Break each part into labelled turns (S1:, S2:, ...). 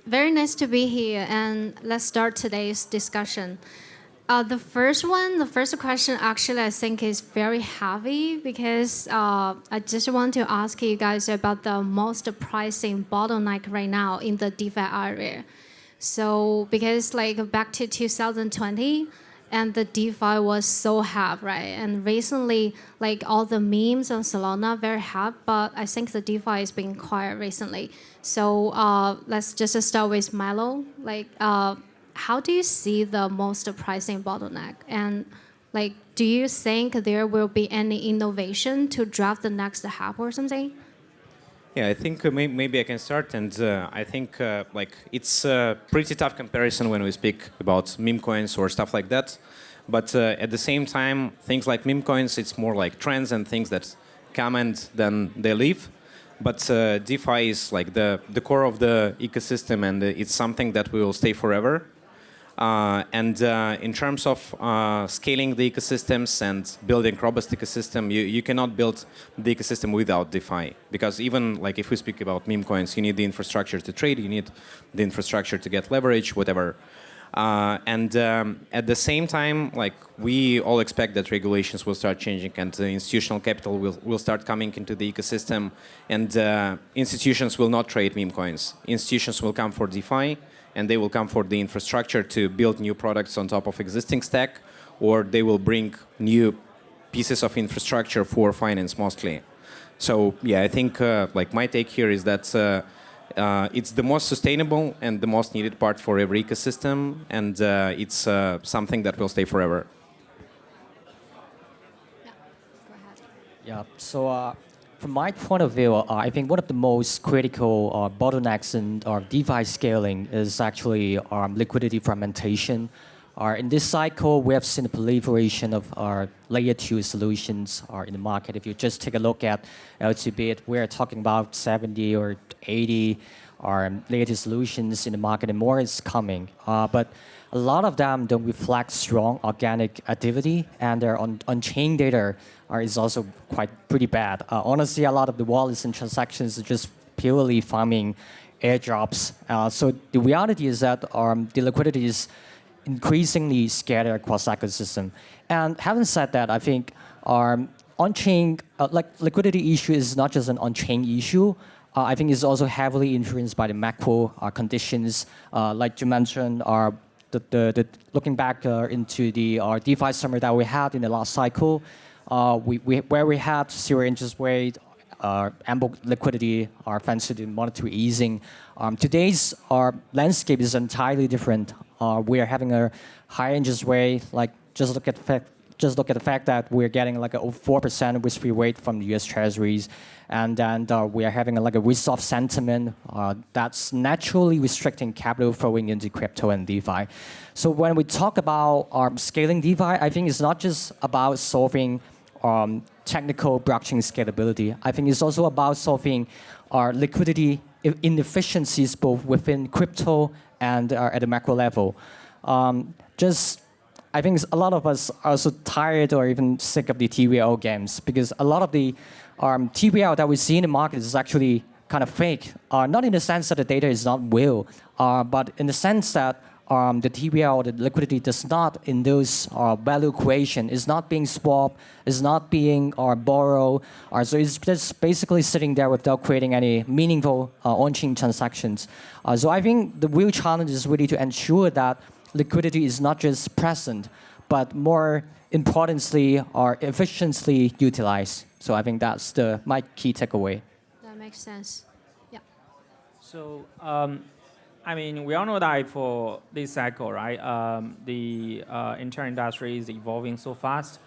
S1: Very nice to be here, and let's start today's discussion. The first question, actually, I think is very heavy because I just want to ask you guys about the most pricing bottleneck right now in the DeFi area. So, because like back to 2020, and the DeFi was so hype, right? And recently, like all the memes on Solana, very hype, but I think the DeFi is being quiet recently. So let's just start with Milo. How do you see the most pricing bottleneck? And like, do you think there will be any innovation to drive the next hype or something?
S2: Yeah, I think maybe I can start, and I think like it's a pretty tough comparison when we speak about meme coins or stuff like that. But at the same time, things like meme coins, it's more like trends and things that come and then they leave. But DeFi is like the core of the ecosystem, and it's something that will stay forever. And in terms of scaling the ecosystems and building robust ecosystem, you cannot build the ecosystem without DeFi. Because even like if we speak about meme coins, you need the infrastructure to trade, you need the infrastructure to get leverage, whatever. And at the same time, like we all expect that regulations will start changing and institutional capital will start coming into the ecosystem, and institutions will not trade meme coins. Institutions will come for DeFi, and they will come for the infrastructure to build new products on top of existing stack, or they will bring new pieces of infrastructure for finance mostly. So yeah, I think like my take here is that it's the most sustainable and the most needed part for every ecosystem, and it's something that will stay forever.
S1: Yeah, go ahead.
S3: Yeah. So from my point of view, I think one of the most critical bottlenecks in DeFi scaling is actually liquidity fragmentation. In this cycle, we have seen the proliferation of our layer 2 solutions in the market. If you just take a look at L2Bit, we're talking about 70 or 80 layer 2 solutions in the market, and more is coming. But a lot of them don't reflect strong organic activity, and their on-chain data is also pretty bad. Honestly, a lot of the wallets and transactions are just purely farming airdrops. So the reality is that the liquidity is increasingly scattered across the ecosystem. And having said that, I think on-chain liquidity issue is not just an on-chain issue. I think it's also heavily influenced by the macro conditions, like you mentioned. Looking back into the DeFi summer that we had in the last cycle, where we had zero interest rate, ample liquidity, thanks to the monetary easing. Today's landscape is entirely different. We are having a high interest rate. Like just look at the fact that we're getting like a 4% risk-free rate from the U.S. Treasuries, and then we are having like a risk-off sentiment that's naturally restricting capital flowing into crypto and DeFi. So when we talk about scaling DeFi, I think it's not just about solving technical blockchain scalability. I think it's also about solving liquidity inefficiencies both within crypto and at the macro level. I think a lot of us are also tired or even sick of the TVL games, because a lot of the TVL that we see in the market is actually kind of fake. Not in the sense that the data is not real, but in the sense that the TVL, the liquidity, does not induce value creation. It's not being swapped. It's not being borrowed. So it's just basically sitting there without creating any meaningful on-chain transactions. So I think the real challenge is really to ensure that liquidity is not just present, but more importantly, or efficiently utilized. So I think that's my key takeaway.
S1: That makes sense. Yeah.
S4: So, I mean, we all know that for this cycle, right? The entire industry is evolving so fast.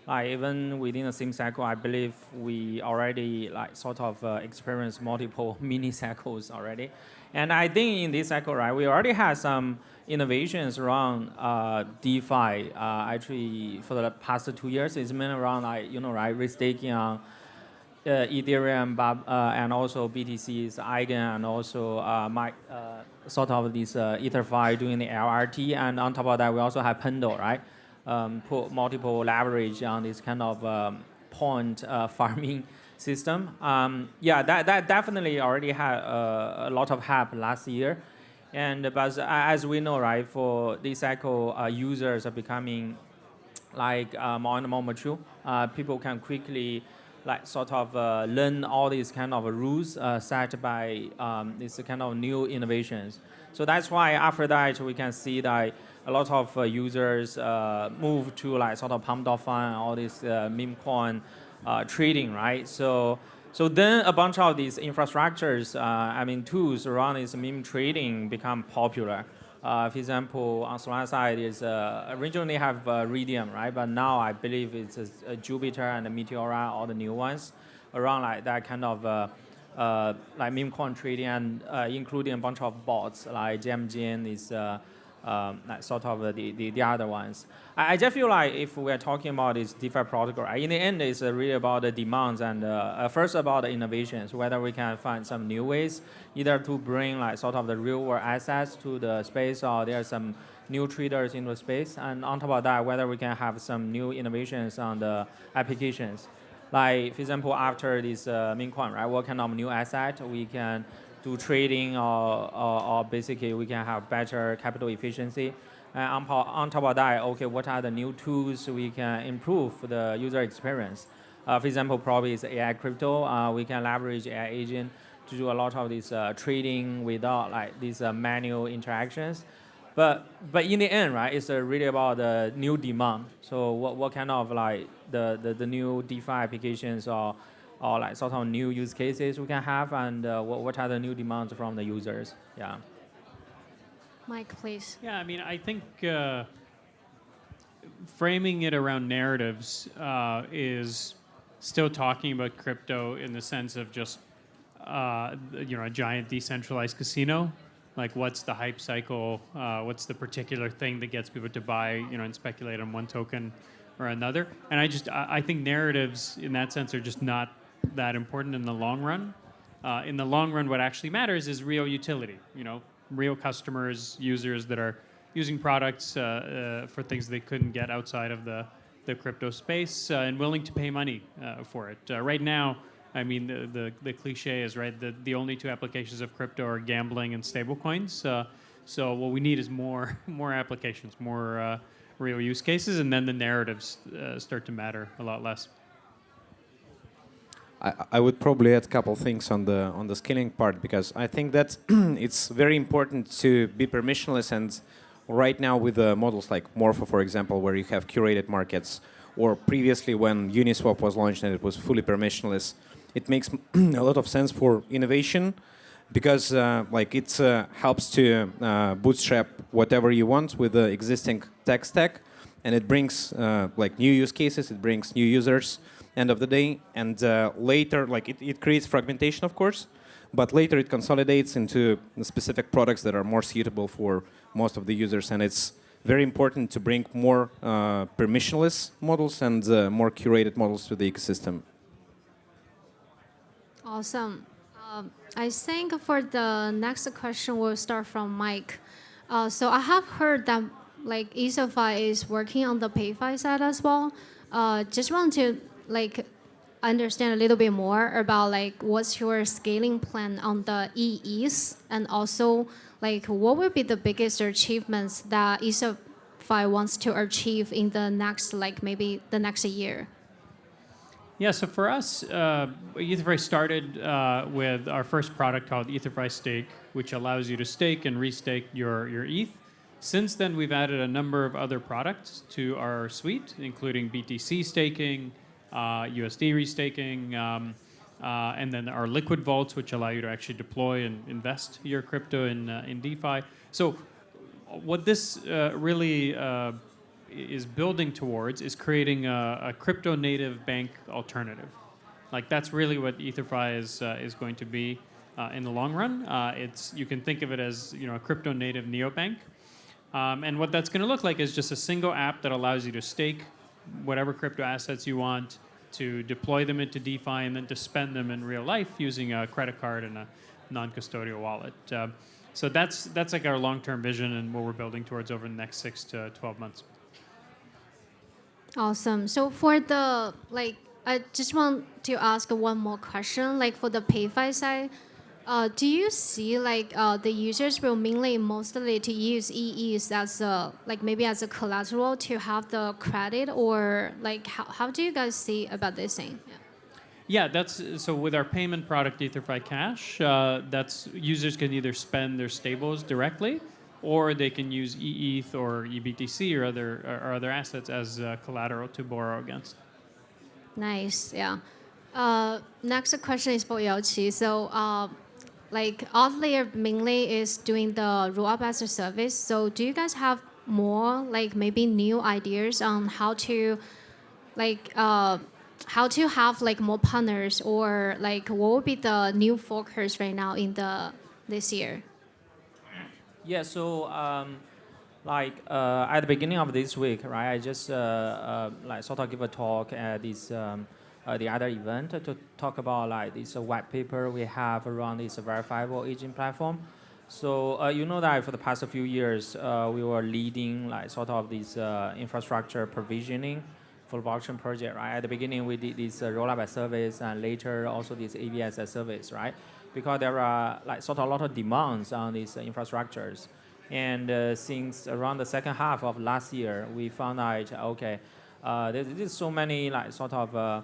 S4: Even within the same cycle, I believe we already sort of experienced multiple mini cycles already. And I think in this cycle, right, we already had some innovations around DeFi. Actually, for the past 2 years, it's been around restaking on Ethereum, and also BTC's Eigen, and also sort of this EtherFi doing the LRT, and on top of that, we also have Pendle, right? Put multiple leverage on this kind of point farming system. Yeah, that definitely already had a lot of hype last year. And but as we know, right, for this cycle, users are becoming like more and more mature. People can quickly like sort of learn all these kind of rules set by these kind of new innovations. So that's why after that we can see that a lot of users move to like sort of pump fund, all this meme coin trading, right? So then a bunch of these infrastructures, I mean tools around this meme trading become popular. For example, on Solana side is originally have Radium, right? But now I believe it's Jupiter and Meteora, all the new ones, around like that kind of like meme coin trading, and including a bunch of bots like GemGen is like sort of the other ones. I just feel like if we're talking about this DeFi protocol, in the end, it's really about the demands and first about the innovations, whether we can find some new ways, either to bring like sort of the real world assets to the space, or there are some new traders in the space, and on top of that, whether we can have some new innovations on the applications. Like, for example, after this meme coin, right, what kind of new asset we can do trading, or basically we can have better capital efficiency. And on top of that, okay, what are the new tools we can improve the user experience? For example, probably it's AI crypto. We can leverage AI agent to do a lot of this trading without like these manual interactions. But in the end, right, it's really about the new demand. So what kind of like the new DeFi applications or like sort of new use cases we can have, and what are the new demands from the users? Yeah.
S1: Mike, please.
S5: Yeah, I mean, I think framing it around narratives is still talking about crypto in the sense of just a giant decentralized casino. Like, what's the hype cycle? What's the particular thing that gets people to buy, and speculate on one token or another? And I think narratives in that sense are just not that important in the long run. In the long run, what actually matters is real utility. Real customers, users that are using products for things they couldn't get outside of the crypto space, and willing to pay money for it. Right now, I mean, the cliche is, right, the only two applications of crypto are gambling and stablecoins. So what we need is more applications, more real use cases, and then the narratives start to matter a lot less.
S2: I would probably add a couple things on the scaling part, because I think that it's very important to be permissionless. And right now with the models like Morpho, for example, where you have curated markets, or previously when Uniswap was launched and it was fully permissionless, it makes a lot of sense for innovation, because like it helps to bootstrap whatever you want with the existing tech stack, and it brings like new use cases, it brings new users end of the day, and later like it creates fragmentation, of course, but later it consolidates into specific products that are more suitable for most of the users. And it's very important to bring more permissionless models and more curated models to the ecosystem.
S1: Awesome. I think for the next question, we'll start from Mike. So I have heard that like EtherFi is working on the PayFi side as well. Just want to like understand a little bit more about like what's your scaling plan on the EEs, and also like what will be the biggest achievements that EtherFi wants to achieve in the next, like maybe the next year?
S5: Yeah, so for us, EtherFi started with our first product called EtherFi Stake, which allows you to stake and restake your ETH. Since then, we've added a number of other products to our suite, including BTC staking, USD restaking, and then our liquid vaults, which allow you to actually deploy and invest your crypto in DeFi. So what this really is building towards is creating a crypto native bank alternative. Like, that's really what EtherFi is going to be in the long run. You can think of it as a crypto native neobank. And what that's going to look like is just a single app that allows you to stake whatever crypto assets you want, to deploy them into DeFi, and then to spend them in real life using a credit card and a non-custodial wallet. So that's like our long-term vision and what we're building towards over the next 6 to 12 months.
S1: Awesome. So for the I just want to ask one more question. Like for the PayFi side, Do you see like the users will mainly mostly to use EEs as a like maybe as a collateral to have the credit, or like how do you guys see about this thing? Yeah.
S5: Yeah, that's so with our payment product, EtherFi Cash, that's users can either spend their stables directly, or they can use EETH or EBTC or other assets as collateral to borrow against.
S1: Nice, yeah. Next question is for Yaoqi. So, like Outlier mainly is doing the roll up as a service. So, do you guys have more like maybe new ideas on like how to have like more partners, or like what would be the new focus right now in the this year?
S4: Yeah, so at the beginning of this week, right, I just like sort of give a talk at this the other event to talk about like this white paper we have around this verifiable agent platform. So you know that for the past few years, we were leading like sort of this infrastructure provisioning for the blockchain project, right? At the beginning, we did this rollup as service, and later also this ABS as service, right? Because there are like sort of a lot of demands on these infrastructures. And since around the second half of last year, we found out, okay, there's so many like sort of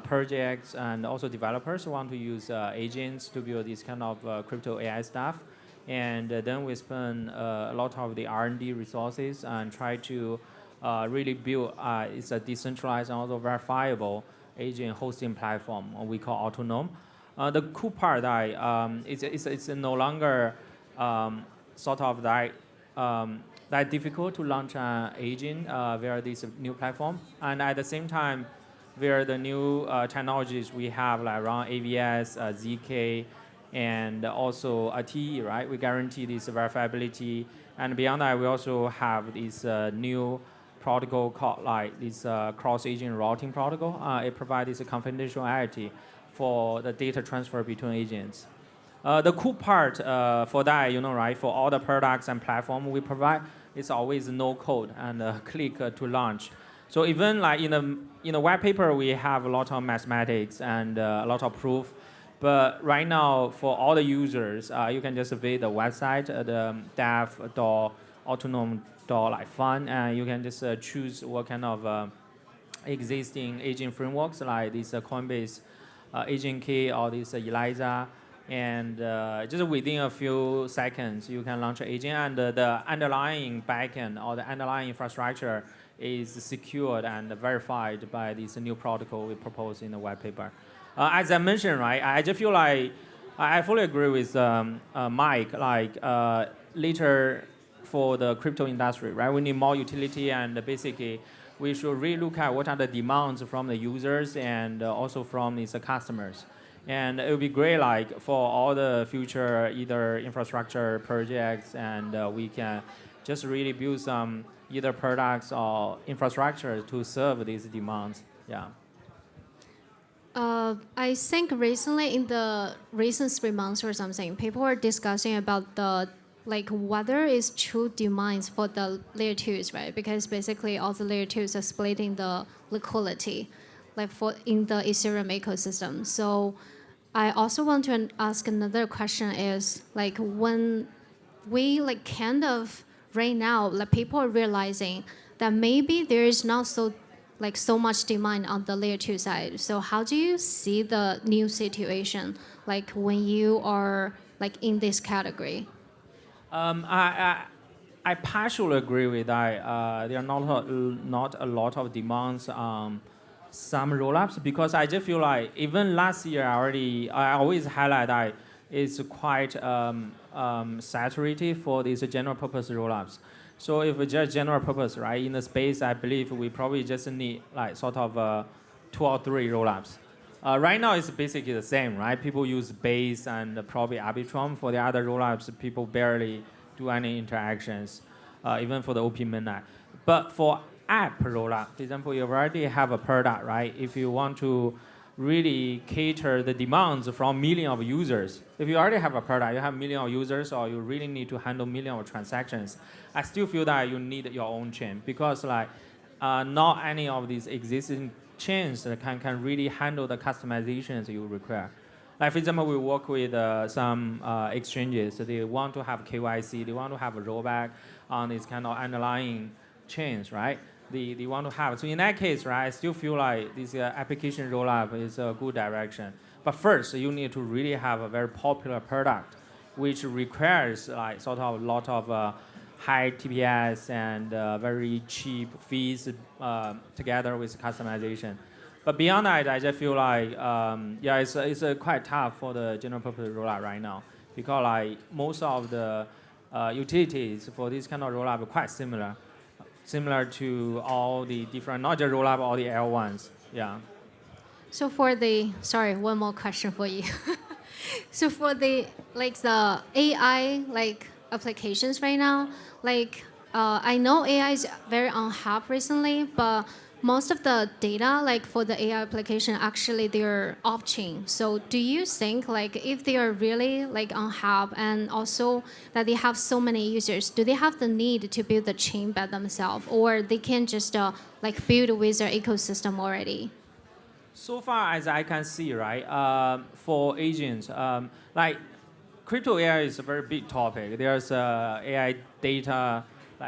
S4: projects and also developers who want to use agents to build this kind of crypto AI stuff. And then we spend a lot of the R&D resources and try to really build it's a decentralized and also verifiable agent hosting platform we call Autonom. The cool part that it's no longer sort of that difficult to launch an agent via this new platform, and at the same time, via the new technologies we have like around AVS, ZK, and also TE, right? We guarantee this verifiability, and beyond that, we also have this new protocol called like this cross-agent routing protocol. It provides this confidentiality for the data transfer between agents. The cool part for that, you know, right, for all the products and platform we provide, it's always no code and click to launch. So even like in the white paper, we have a lot of mathematics and a lot of proof. But right now, for all the users, you can just visit the website, the dev.autonom.fun, and you can just choose what kind of existing agent frameworks like this Coinbase Agent Key or this ELIZA. And just within a few seconds, you can launch an agent, and the underlying backend or the underlying infrastructure is secured and verified by this new protocol we propose in the white paper. As I mentioned, right, I just feel like I fully agree with Mike. Like later for the crypto industry, right, we need more utility, and basically we should really look at what are the demands from the users and also from these customers. And it would be great, like for all the future either infrastructure projects, and we can just really build some either products or infrastructure to serve these demands. Yeah.
S1: I think recently in the recent 3 months or something, people are discussing about the like whether it's true demands for the layer twos, right? Because basically all the layer twos are splitting the liquidity, like for in the Ethereum ecosystem. So I also want to ask another question is like when we like kind of right now like people are realizing that maybe there is not so much demand on the layer 2 side. So how do you see the new situation like when you are like in this category?
S4: I partially agree with that. There are not a lot of demands on some rollups, because I just feel like even last year I always highlight that it's quite saturated for these general purpose rollups. So if it's just general purpose, right, in the space, I believe we probably just need like sort of 2 or 3 rollups. Right now it's basically the same, right? People use Base and probably Arbitrum. For the other rollups, people barely do any interactions, even for the OP mainnet. But for app rollup, for example, you already have a product, right? If you want to really cater the demands from millions of users, if you already have a product, you have millions of users, or you really need to handle millions of transactions, I still feel that you need your own chain, because like not any of these existing chains that can really handle the customizations you require. Like for example, we work with some exchanges. So they want to have KYC, they want to have a rollback on these kind of underlying chains, right? They want to have. So in that case, right, I still feel like this application rollup is a good direction. But first, you need to really have a very popular product, which requires like sort of a lot of high TPS and very cheap fees together with customization. But beyond that, I just feel like yeah, it's quite tough for the general purpose rollup right now because like most of the utilities for this kind of rollup are quite similar to all the different, not just rollup, all the L1s. Yeah.
S1: So for the, sorry, one more question for you. So for the AI applications right now, I know AI is very on hype recently, but most of the data for the AI application actually they're off chain. So do you think if they are really on hype and also that they have so many users, do they have the need to build the chain by themselves, or they can just build with their ecosystem already?
S4: So far as I can see, right, for agents, like crypto AI is a very big topic. There's AI data,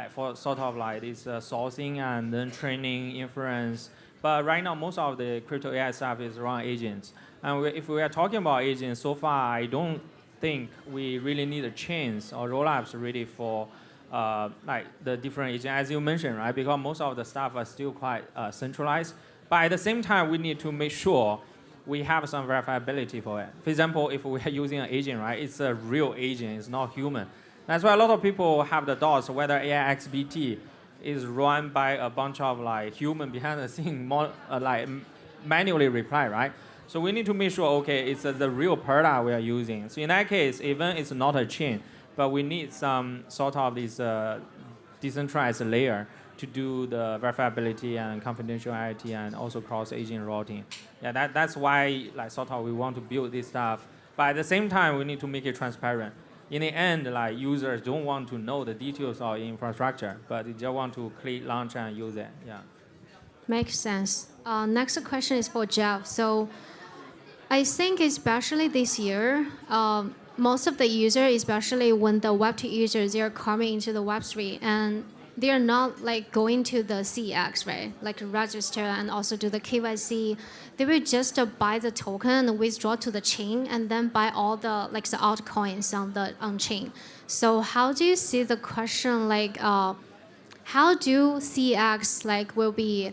S4: for sort of this sourcing and then training, inference. But right now, most of the crypto AI stuff is around agents. And if we are talking about agents, so far I don't think we really need a chains or rollups really for the different agents, as you mentioned, right? Because most of the stuff are still quite centralized. But at the same time, we need to make sure we have some verifiability for it. For example, if we are using an agent, right, it's a real agent, it's not human. That's why a lot of people have the doubts whether AIXBT is run by a bunch of human behind the scene, manually reply, right? So we need to make sure, okay, it's the real product we are using. So in that case, even it's not a chain, but we need some sort of this decentralized layer to do the verifiability and confidentiality and also cross-agent routing. Yeah, that's why sort of we want to build this stuff. But at the same time, we need to make it transparent. In the end, users don't want to know the details of infrastructure, but they just want to click launch and use it. Yeah.
S1: Makes sense. Next question is for Jeff. So I think especially this year, most of the users, especially when the Web2 users, they are coming into the Web3 and they are not going to the CX, right? Register and also do the KYC. They will just buy the token and withdraw to the chain and then buy all the the altcoins on chain. So how do you see the question how do CX will be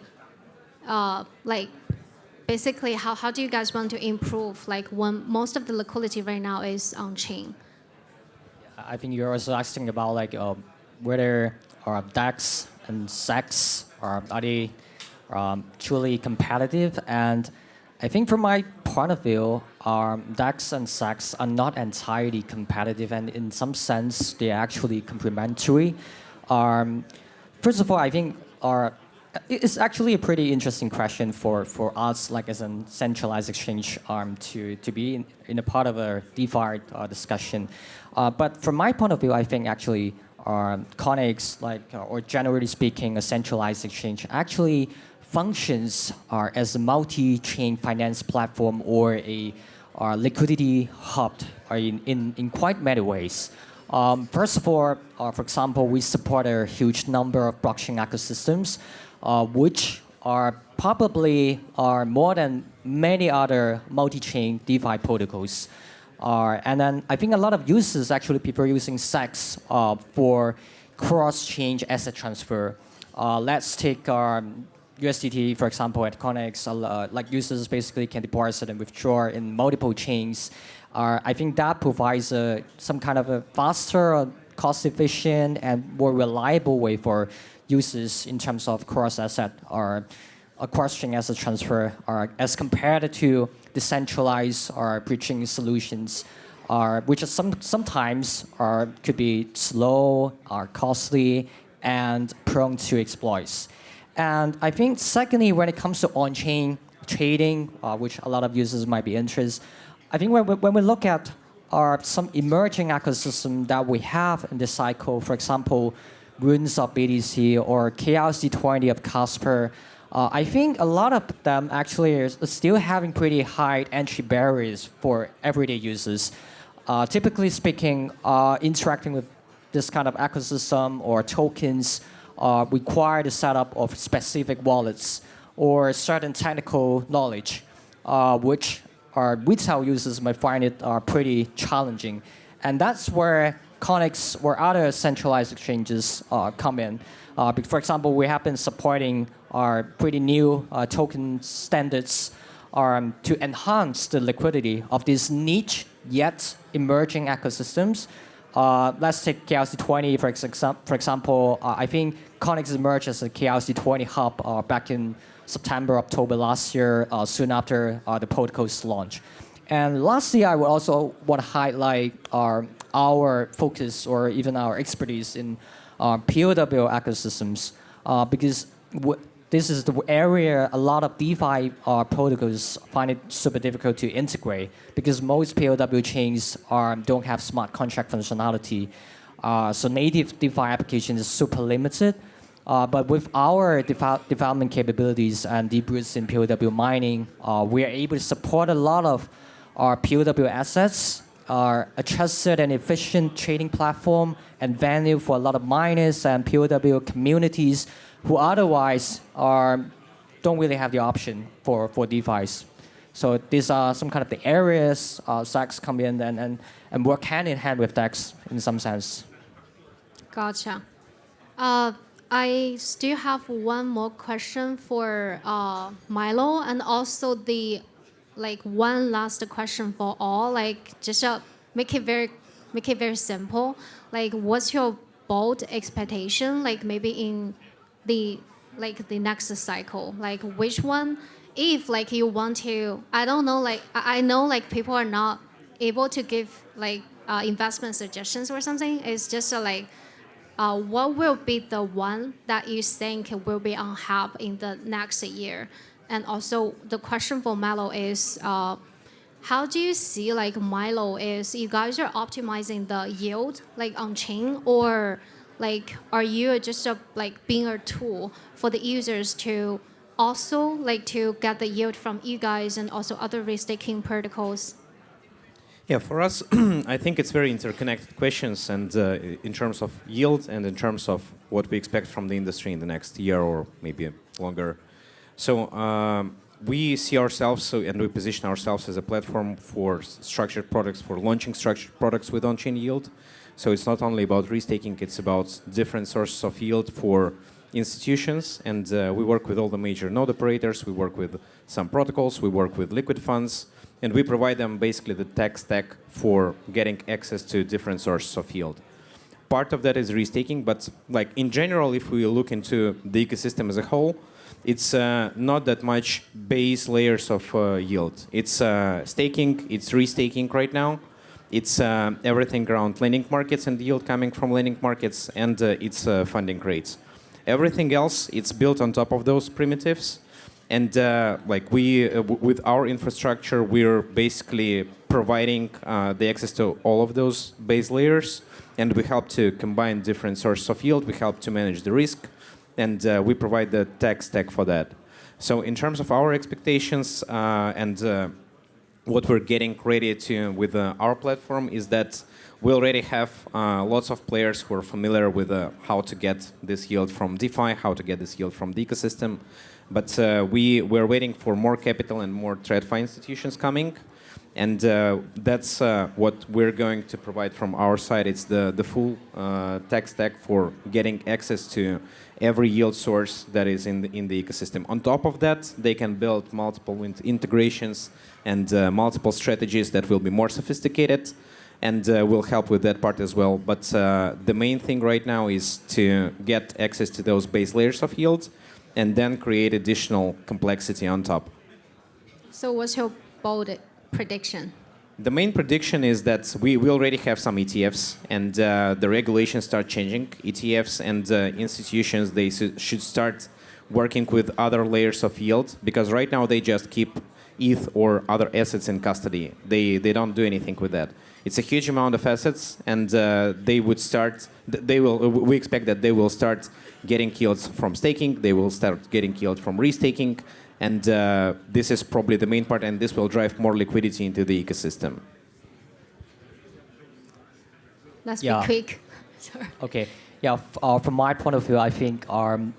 S1: basically how do you guys want to improve when most of the liquidity right now is on chain?
S3: I think you're also asking about whether DEX and SEX are they truly competitive, and I think from my point of view, DEX and SEX are not entirely competitive, and in some sense they are actually complementary. First of all, I think it's actually a pretty interesting question for us as a centralized exchange to be in a part of a DeFi discussion. But from my point of view, I think actually Connex, or generally speaking, a centralized exchange actually functions as a multi-chain finance platform or a liquidity hub in quite many ways. First of all, for example, we support a huge number of blockchain ecosystems, which are probably more than many other multi-chain DeFi protocols. And then I think a lot of users actually prefer using SEX for cross-chain asset transfer. Let's take USDT, for example, at Connex. Users basically can deposit and withdraw in multiple chains. I think that provides some kind of a faster, cost-efficient, and more reliable way for users in terms of cross-asset or cross-chain asset transfer, as compared to decentralized or bridging solutions, which sometimes could be slow, costly, and prone to exploits. And I think secondly, when it comes to on-chain trading, which a lot of users might be interested, I think when we look at some emerging ecosystem that we have in this cycle, for example, Runes of BTC or KRC20 of Casper, I think a lot of them actually are still having pretty high entry barriers for everyday users. Typically speaking, interacting with this kind of ecosystem or tokens require the setup of specific wallets or certain technical knowledge, which our retail users might find it pretty challenging. And that's where Connects or other centralized exchanges come in. For example, we have been supporting our pretty new token standards to enhance the liquidity of these niche yet emerging ecosystems. Let's take KLC20 for example. I think Connects emerged as a KLC20 hub back in September, October last year, soon after the protocol's launch. And lastly, I would also want to highlight our focus or even our expertise in POW ecosystems because this is the area a lot of DeFi protocols find it super difficult to integrate because most POW chains don't have smart contract functionality. So native DeFi application is super limited. But with our development capabilities and deep roots in POW mining, we are able to support a lot of our POW assets, a trusted and efficient trading platform and venue for a lot of miners and POW communities who otherwise don't really have the option for DeFis. So these are some kind of the areas Sachs come in and work hand in hand with DEX in some sense.
S1: Gotcha. I still have one more question for Milo, and also one last question for all. Just make it very simple. What's your bold expectation? Maybe in the next cycle. Which one? If you want to, I don't know. I know people are not able to give investment suggestions or something. It's just what will be the one that you think will be on hype in the next year? And also the question for Milo is, how do you see Milo is, you guys are optimizing the yield on chain, or are you just being a tool for the users to also to get the yield from you guys and also other restaking protocols?
S2: Yeah, for us, I think it's very interconnected questions, and in terms of yield and in terms of what we expect from the industry in the next year or maybe longer. So we see ourselves and we position ourselves as a platform for structured products, for launching structured products with on-chain yield. So it's not only about restaking, it's about different sources of yield for institutions, and we work with all the major node operators, we work with some protocols, we work with liquid funds, and we provide them basically the tech stack for getting access to different sources of yield. Part of that is restaking, but in general, if we look into the ecosystem as a whole, it's not that much base layers of yield. It's staking, it's restaking right now. It's everything around lending markets and yield coming from lending markets, and it's funding rates. Everything else, it's built on top of those primitives. And with our infrastructure, we're basically providing the access to all of those base layers, and we help to combine different sources of yield. We help to manage the risk, and we provide the tech stack for that. So in terms of our expectations and what we're getting ready to with our platform is that we already have lots of players who are familiar with how to get this yield from DeFi, how to get this yield from the ecosystem. But we're waiting for more capital and more TradFi institutions coming. And that's what we're going to provide from our side. It's the full tech stack for getting access to every yield source that is in the ecosystem. On top of that, they can build multiple integrations and multiple strategies that will be more sophisticated, and will help with that part as well. But the main thing right now is to get access to those base layers of yield and then create additional complexity on top.
S1: So what's your bold prediction?
S2: The main prediction is that we already have some ETFs, and the regulations start changing. ETFs and institutions, they should start working with other layers of yield, because right now they just keep ETH or other assets in custody. They don't do anything with that. It's a huge amount of assets, and they would start. They will. We expect that they will start getting yields from staking. They will start getting yield from restaking, and this is probably the main part. And this will drive more liquidity into the ecosystem.
S1: Let's
S3: Yeah.
S1: be quick. Sorry.
S3: Okay. Yeah, from my point of view, I think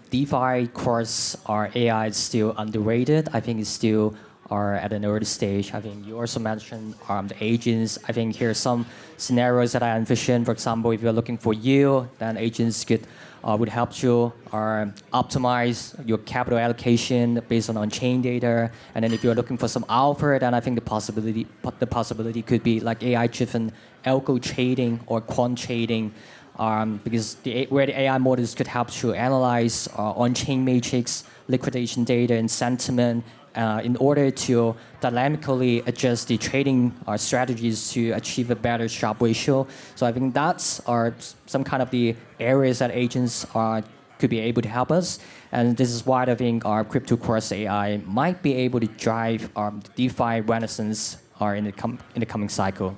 S3: DeFi course AI is still underrated. I think it's still at an early stage. I think you also mentioned the agents. I think here are some scenarios that I envision. For example, if you're looking for yield, then agents would help you optimize your capital allocation based on on-chain data. And then if you're looking for some alpha, then I think the possibility could be like AI-driven algo trading or quant trading. Because where the AI models could help to analyze on-chain matrix, liquidation data, and sentiment in order to dynamically adjust the trading strategies to achieve a better Sharpe ratio. So I think that's some kind of the areas that agents could be able to help us. And this is why I think our crypto course AI might be able to drive the DeFi renaissance in the coming cycle.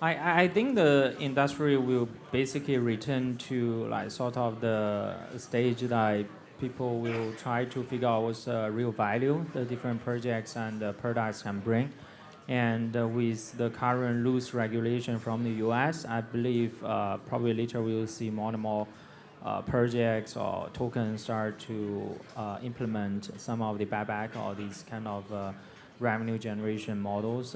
S4: I think the industry will basically return to like sort of the stage that people will try to figure out what's the real value the different projects and products can bring. And with the current loose regulation from the US, I believe probably later we will see more and more projects or tokens start to implement some of the buyback or these kind of revenue generation models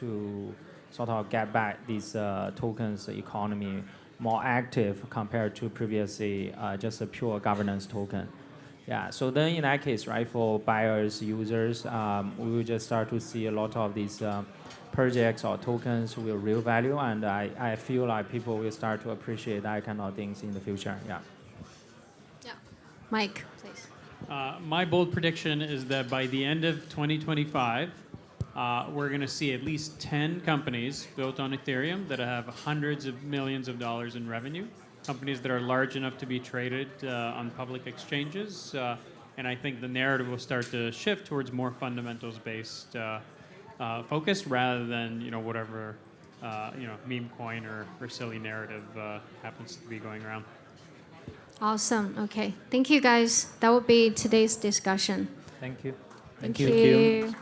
S4: to sort of get back these tokens economy more active compared to previously just a pure governance token. Yeah, so then in that case, right, for buyers, users, we will just start to see a lot of these projects or tokens with real value, and I feel like people will start to appreciate that kind of things in the future, yeah.
S1: Yeah. Mike, please.
S5: My bold prediction is that by the end of 2025, we're going to see at least 10 companies built on Ethereum that have hundreds of millions of dollars in revenue, companies that are large enough to be traded on public exchanges. And I think the narrative will start to shift towards more fundamentals-based focus rather than whatever meme coin or silly narrative happens to be going around.
S1: Awesome. Okay. Thank you, guys. That would be today's discussion.
S4: Thank you.
S1: Thank you.